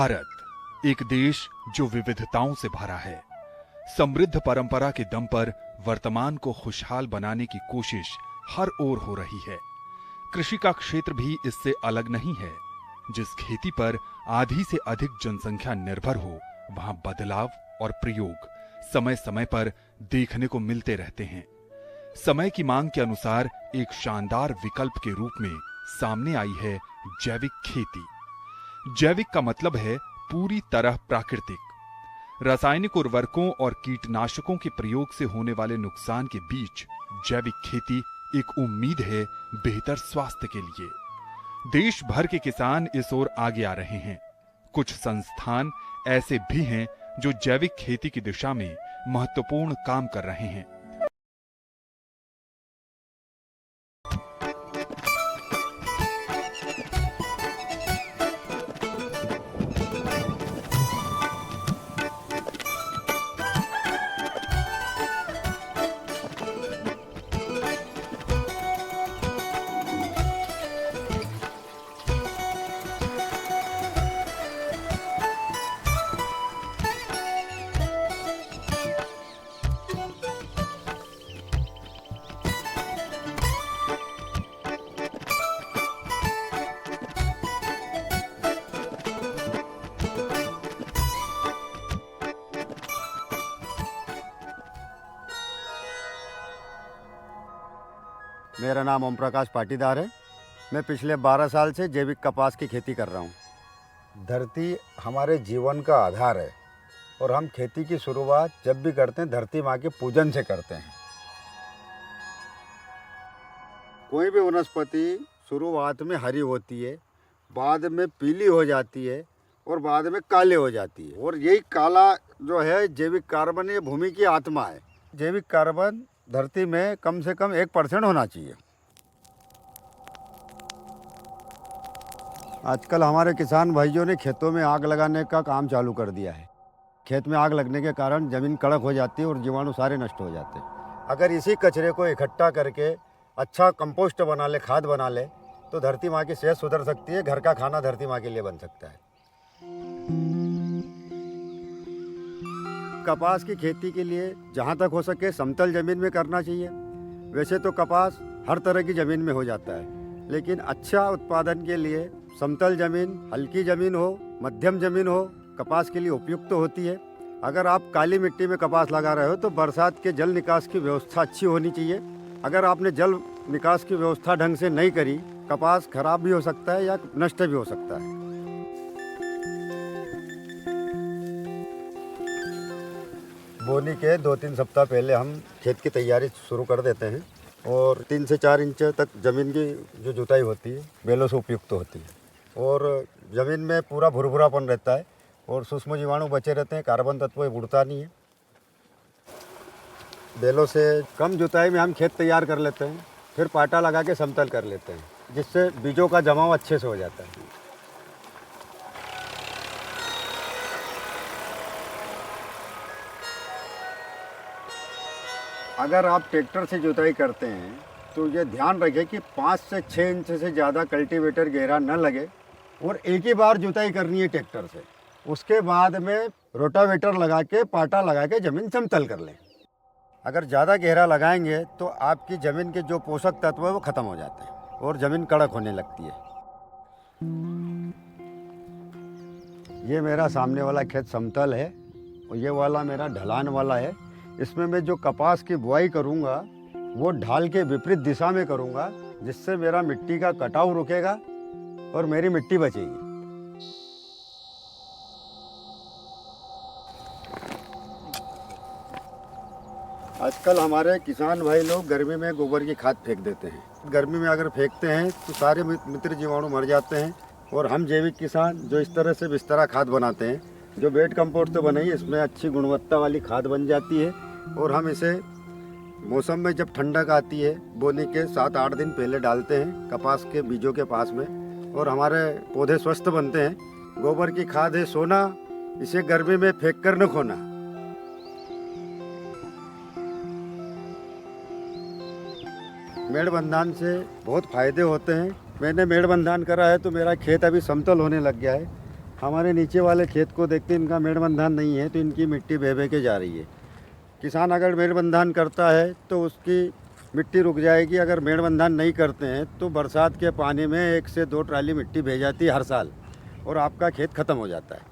भारत एक देश जो विविधताओं से भरा है। समृद्ध परंपरा के दम पर वर्तमान को खुशहाल बनाने की कोशिश हर ओर हो रही है। कृषि का क्षेत्र भी इससे अलग नहीं है। जिस खेती पर आधी से अधिक जनसंख्या निर्भर हो, वहां बदलाव और प्रयोग समय समय पर देखने को मिलते रहते हैं। समय की मांग के अनुसार एक शानदार विकल्प के रूप में सामने आई है जैविक खेती। जैविक का मतलब है पूरी तरह प्राकृतिक। रासायनिक उर्वरकों और कीटनाशकों के प्रयोग से होने वाले नुकसान के बीच जैविक खेती एक उम्मीद है बेहतर स्वास्थ्य के लिए। देश भर के किसान इस ओर आगे आ रहे हैं। कुछ संस्थान ऐसे भी हैं जो जैविक खेती की दिशा में महत्वपूर्ण काम कर रहे हैं। मेरा नाम ओम प्रकाश पाटीदार है। मैं पिछले 12 साल से जैविक कपास की खेती कर रहा हूँ। धरती हमारे जीवन का आधार है और हम खेती की शुरुआत जब भी करते हैं धरती माँ के पूजन से करते हैं। कोई भी वनस्पति शुरुआत में हरी होती है, बाद में पीली हो जाती है और बाद में काले हो जाती है। और यही काला जो है जैविक कार्बन, ये भूमि की आत्मा है। जैविक कार्बन धरती में कम से कम 1% होना चाहिए। आजकल हमारे किसान भाइयों ने खेतों में आग लगाने का काम चालू कर दिया है। खेत में आग लगने के कारण ज़मीन कड़क हो जाती है और जीवाणु सारे नष्ट हो जाते हैं। अगर इसी कचरे को इकट्ठा करके अच्छा कंपोस्ट बना ले, खाद बना ले, तो धरती माँ की सेहत सुधर सकती है। घर का खाना धरती माँ के लिए बन सकता है। कपास की खेती के लिए जहाँ तक हो सके समतल ज़मीन में करना चाहिए। वैसे तो कपास हर तरह की ज़मीन में हो जाता है, लेकिन अच्छा उत्पादन के लिए समतल ज़मीन, हल्की ज़मीन हो, मध्यम ज़मीन हो, कपास के लिए उपयुक्त होती है। अगर आप काली मिट्टी में कपास लगा रहे हो तो बरसात के जल निकास की व्यवस्था अच्छी होनी चाहिए। अगर आपने जल निकास की व्यवस्था ढंग से नहीं करी, कपास खराब भी हो सकता है या नष्ट भी हो सकता है। बोनी के 2-3 सप्ताह पहले हम खेत की तैयारी शुरू कर देते हैं और 3 से 4 इंच तक ज़मीन की जो जुताई होती है बेलों से उपयुक्त होती है और ज़मीन में पूरा भुरभुरापन रहता है और सूक्ष्म जीवाणु बचे रहते हैं। कार्बन तत्व उड़ता नहीं है। बेलों से कम जुताई में हम खेत तैयार कर लेते हैं, फिर पाटा लगा के समतल कर लेते हैं, जिससे बीजों का जमाव अच्छे से हो जाता है। अगर आप ट्रैक्टर से जुताई करते हैं तो ये ध्यान रखें कि 5 से 6 इंच से ज़्यादा कल्टीवेटर गहरा न लगे और एक ही बार जुताई करनी है ट्रैक्टर से। उसके बाद में रोटावेटर लगा के, पाटा लगा के ज़मीन समतल कर लें। अगर ज़्यादा गहरा लगाएंगे तो आपकी ज़मीन के जो पोषक तत्व है वो ख़त्म हो जाते हैं और ज़मीन कड़क होने लगती है। ये मेरा सामने वाला खेत समतल है और ये वाला मेरा ढलान वाला है। इसमें मैं जो कपास की बुआई करूंगा वो ढाल के विपरीत दिशा में करूंगा, जिससे मेरा मिट्टी का कटाव रुकेगा और मेरी मिट्टी बचेगी। आजकल हमारे किसान भाई लोग गर्मी में गोबर की खाद फेंक देते हैं। गर्मी में अगर फेंकते हैं तो सारे मित्र जीवाणु मर जाते हैं। और हम जैविक किसान जो इस तरह से बिस्तरा खाद बनाते हैं, जो बेड कंपोस्ट तो बनाई, इसमें अच्छी गुणवत्ता वाली खाद बन जाती है और हम इसे मौसम में जब ठंडक आती है बोने के 7-8 दिन पहले डालते हैं कपास के बीजों के पास में और हमारे पौधे स्वस्थ बनते हैं। गोबर की खाद है सोना, इसे गर्मी में फेंक कर न खोना। मेड़बंधान से बहुत फायदे होते हैं। मैंने मेड़बंधान करा है तो मेरा खेत अभी समतल होने लग गया है। हमारे नीचे वाले खेत को देखते इनका मेड़बंधान नहीं है, तो इनकी मिट्टी बह बह के जा रही है। किसान अगर मेड़बंधान करता है तो उसकी मिट्टी रुक जाएगी। अगर मेड़बंधान नहीं करते हैं तो बरसात के पानी में 1 से 2 ट्राली मिट्टी बह जाती है हर साल, और आपका खेत ख़त्म हो जाता है।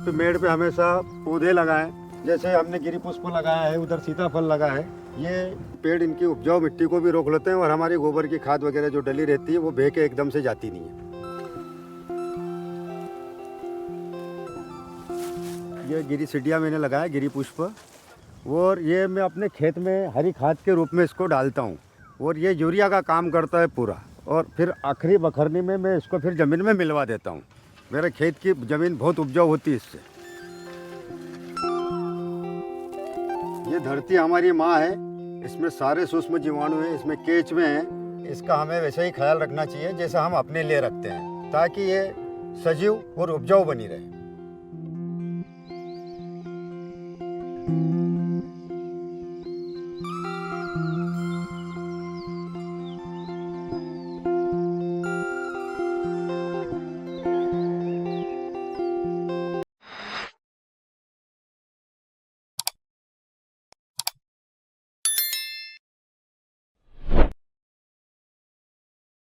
तो मेड़ पे हमेशा पौधे लगाएं, जैसे हमने गिरी पुष्प लगाया है, उधर सीताफल लगा है। ये पेड़ इनकी उपजाऊ मिट्टी को भी रोक लेते हैं, और हमारी गोबर की खाद वगैरह जो डली रहती है वो बह के एकदम से जाती नहीं है। ये गिरी सिडिया मैंने लगाया, गिरी पुष्प, और ये मैं अपने खेत में हरी खाद के रूप में इसको डालता हूँ, और ये यूरिया का काम करता है पूरा। और फिर आखिरी बखरनी में मैं इसको फिर ज़मीन में मिलवा देता हूँ। मेरे खेत की ज़मीन बहुत उपजाऊ होती है इससे। ये धरती हमारी माँ है, इसमें सारे सूक्ष्म जीवाणु हैं, इसमें केंचुए हैं। इसका हमें वैसे ही ख्याल रखना चाहिए जैसा हम अपने लिए रखते हैं, ताकि ये सजीव और उपजाऊ बनी रहे।